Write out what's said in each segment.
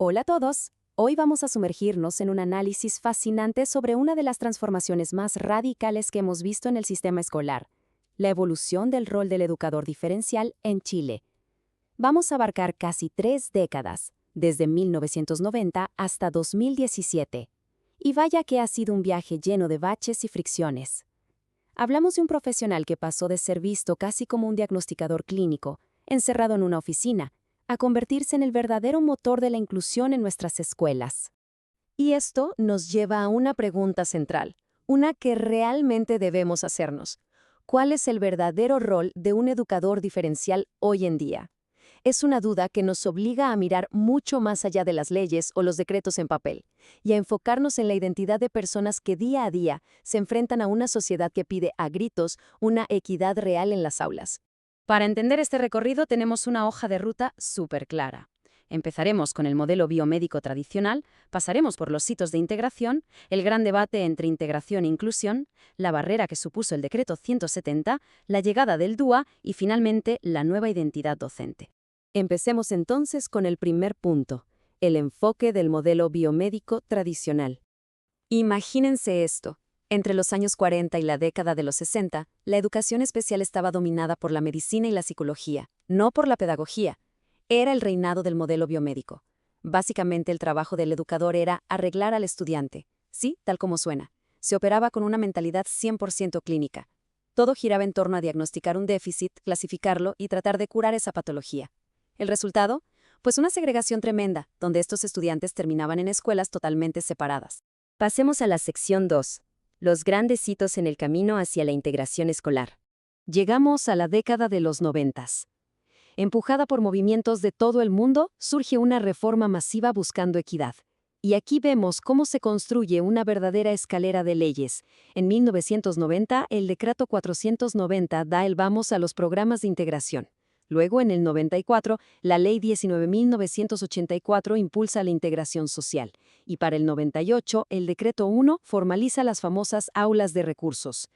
Hola a todos. Hoy vamos a sumergirnos en un análisis fascinante sobre una de las transformaciones más radicales que hemos visto en el sistema escolar, la evolución del rol del educador diferencial en Chile. Vamos a abarcar casi 3 décadas, desde 1990 hasta 2017. Y vaya que ha sido un viaje lleno de baches y fricciones. Hablamos de un profesional que pasó de ser visto casi como un diagnosticador clínico, encerrado en una oficina, a convertirse en el verdadero motor de la inclusión en nuestras escuelas. Y esto nos lleva a una pregunta central, una que realmente debemos hacernos. ¿Cuál es el verdadero rol de un educador diferencial hoy en día? Es una duda que nos obliga a mirar mucho más allá de las leyes o los decretos en papel, y a enfocarnos en la identidad de personas que día a día se enfrentan a una sociedad que pide a gritos una equidad real en las aulas. Para entender este recorrido tenemos una hoja de ruta súper clara. Empezaremos con el modelo biomédico tradicional, pasaremos por los hitos de integración, el gran debate entre integración e inclusión, la barrera que supuso el decreto 170, la llegada del DUA y finalmente la nueva identidad docente. Empecemos entonces con el primer punto, el enfoque del modelo biomédico tradicional. Imagínense esto. Entre los años 40 y la década de los 60, la educación especial estaba dominada por la medicina y la psicología, no por la pedagogía. Era el reinado del modelo biomédico. Básicamente el trabajo del educador era arreglar al estudiante. Sí, tal como suena. Se operaba con una mentalidad 100% clínica. Todo giraba en torno a diagnosticar un déficit, clasificarlo y tratar de curar esa patología. ¿El resultado? Pues una segregación tremenda, donde estos estudiantes terminaban en escuelas totalmente separadas. Pasemos a la sección 2. Los grandes hitos en el camino hacia la integración escolar. Llegamos a la década de los 90. Empujada por movimientos de todo el mundo, surge una reforma masiva buscando equidad. Y aquí vemos cómo se construye una verdadera escalera de leyes. En 1990, el Decreto 490 da el vamos a los programas de integración. Luego, en el 94, la Ley 19.984 impulsa la integración social. Y para el 98, el Decreto 1 formaliza las famosas aulas de recursos.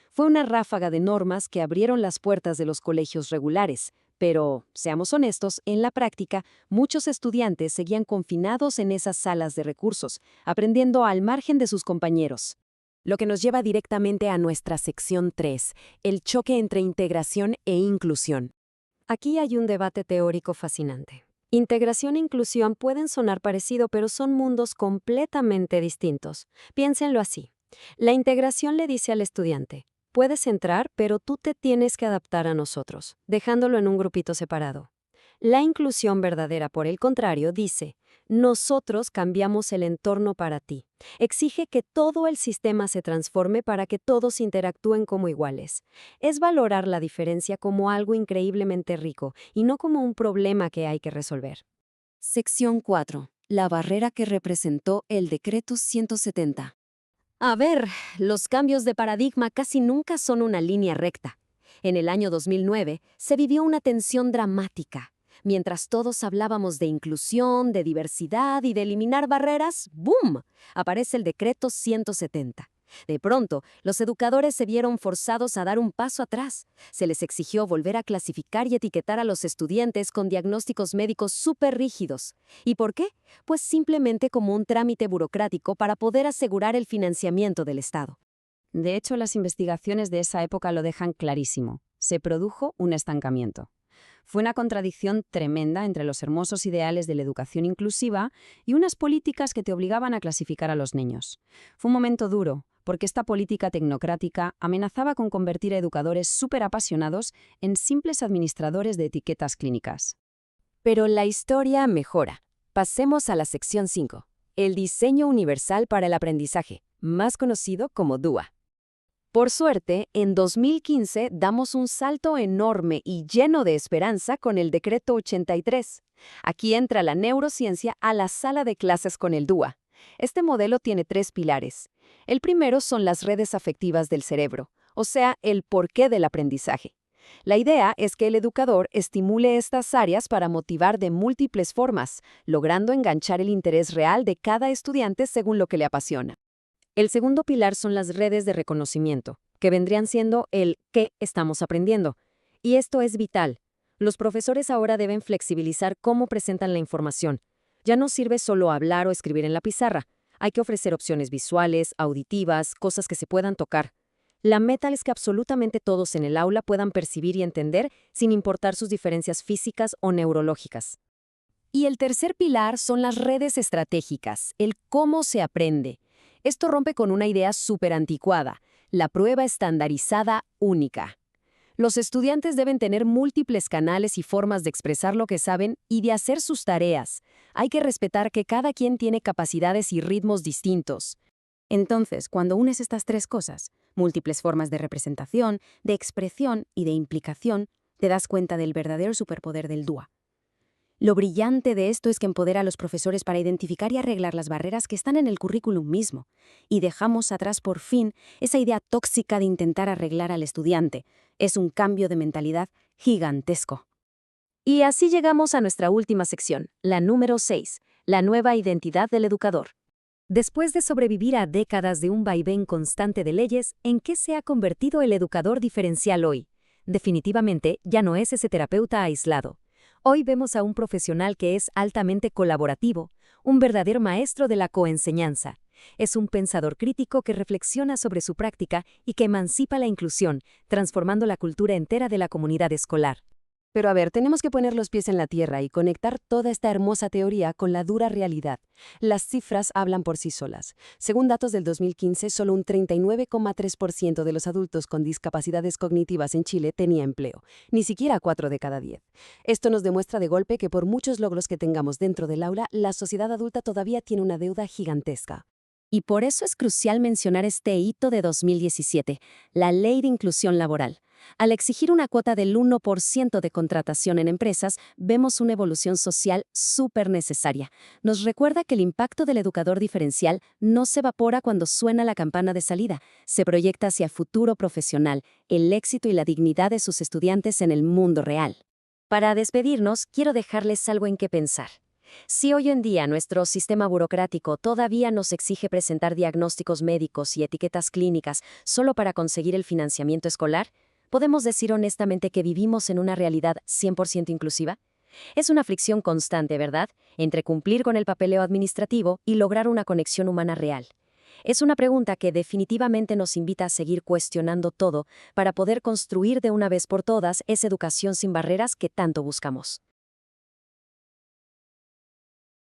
Fue una ráfaga de normas que abrieron las puertas de los colegios regulares. Pero, seamos honestos, en la práctica, muchos estudiantes seguían confinados en esas salas de recursos, aprendiendo al margen de sus compañeros. Lo que nos lleva directamente a nuestra sección 3, el choque entre integración e inclusión. Aquí hay un debate teórico fascinante. Integración e inclusión pueden sonar parecido, pero son mundos completamente distintos. Piénsenlo así. La integración le dice al estudiante: puedes entrar, pero tú te tienes que adaptar a nosotros, dejándolo en un grupito separado. La inclusión verdadera, por el contrario, dice: nosotros cambiamos el entorno para ti. Exige que todo el sistema se transforme para que todos interactúen como iguales. Es valorar la diferencia como algo increíblemente rico y no como un problema que hay que resolver. Sección 4. La barrera que representó el Decreto 170. A ver, los cambios de paradigma casi nunca son una línea recta. En el año 2009 se vivió una tensión dramática. Mientras todos hablábamos de inclusión, de diversidad y de eliminar barreras, ¡boom!, aparece el Decreto 170. De pronto, los educadores se vieron forzados a dar un paso atrás. Se les exigió volver a clasificar y etiquetar a los estudiantes con diagnósticos médicos súper rígidos. ¿Y por qué? Pues simplemente como un trámite burocrático para poder asegurar el financiamiento del Estado. De hecho, las investigaciones de esa época lo dejan clarísimo. Se produjo un estancamiento. Fue una contradicción tremenda entre los hermosos ideales de la educación inclusiva y unas políticas que te obligaban a clasificar a los niños. Fue un momento duro, porque esta política tecnocrática amenazaba con convertir a educadores súper apasionados en simples administradores de etiquetas clínicas. Pero la historia mejora. Pasemos a la sección 5, el diseño universal para el aprendizaje, más conocido como DUA. Por suerte, en 2015 damos un salto enorme y lleno de esperanza con el Decreto 83. Aquí entra la neurociencia a la sala de clases con el DUA. Este modelo tiene 3 pilares. El primero son las redes afectivas del cerebro, o sea, el porqué del aprendizaje. La idea es que el educador estimule estas áreas para motivar de múltiples formas, logrando enganchar el interés real de cada estudiante según lo que le apasiona. El segundo pilar son las redes de reconocimiento, que vendrían siendo el qué estamos aprendiendo. Y esto es vital. Los profesores ahora deben flexibilizar cómo presentan la información. Ya no sirve solo hablar o escribir en la pizarra. Hay que ofrecer opciones visuales, auditivas, cosas que se puedan tocar. La meta es que absolutamente todos en el aula puedan percibir y entender sin importar sus diferencias físicas o neurológicas. Y el tercer pilar son las redes estratégicas, el cómo se aprende. Esto rompe con una idea súper anticuada, la prueba estandarizada única. Los estudiantes deben tener múltiples canales y formas de expresar lo que saben y de hacer sus tareas. Hay que respetar que cada quien tiene capacidades y ritmos distintos. Entonces, cuando unes estas tres cosas, múltiples formas de representación, de expresión y de implicación, te das cuenta del verdadero superpoder del DUA. Lo brillante de esto es que empodera a los profesores para identificar y arreglar las barreras que están en el currículum mismo, y dejamos atrás por fin esa idea tóxica de intentar arreglar al estudiante. Es un cambio de mentalidad gigantesco. Y así llegamos a nuestra última sección, la número 6, la nueva identidad del educador. Después de sobrevivir a décadas de un vaivén constante de leyes, ¿en qué se ha convertido el educador diferencial hoy? Definitivamente ya no es ese terapeuta aislado. Hoy vemos a un profesional que es altamente colaborativo, un verdadero maestro de la coenseñanza. Es un pensador crítico que reflexiona sobre su práctica y que emancipa la inclusión, transformando la cultura entera de la comunidad escolar. Pero a ver, tenemos que poner los pies en la tierra y conectar toda esta hermosa teoría con la dura realidad. Las cifras hablan por sí solas. Según datos del 2015, solo un 39,3% de los adultos con discapacidades cognitivas en Chile tenía empleo, ni siquiera 4 de cada 10. Esto nos demuestra de golpe que por muchos logros que tengamos dentro del aula, la sociedad adulta todavía tiene una deuda gigantesca. Y por eso es crucial mencionar este hito de 2017, la Ley de Inclusión Laboral. Al exigir una cuota del 1% de contratación en empresas, vemos una evolución social súper necesaria. Nos recuerda que el impacto del educador diferencial no se evapora cuando suena la campana de salida, se proyecta hacia futuro profesional, el éxito y la dignidad de sus estudiantes en el mundo real. Para despedirnos, quiero dejarles algo en qué pensar. Si hoy en día nuestro sistema burocrático todavía nos exige presentar diagnósticos médicos y etiquetas clínicas solo para conseguir el financiamiento escolar, ¿podemos decir honestamente que vivimos en una realidad 100% inclusiva? Es una fricción constante, ¿verdad?, entre cumplir con el papeleo administrativo y lograr una conexión humana real. Es una pregunta que definitivamente nos invita a seguir cuestionando todo para poder construir de una vez por todas esa educación sin barreras que tanto buscamos.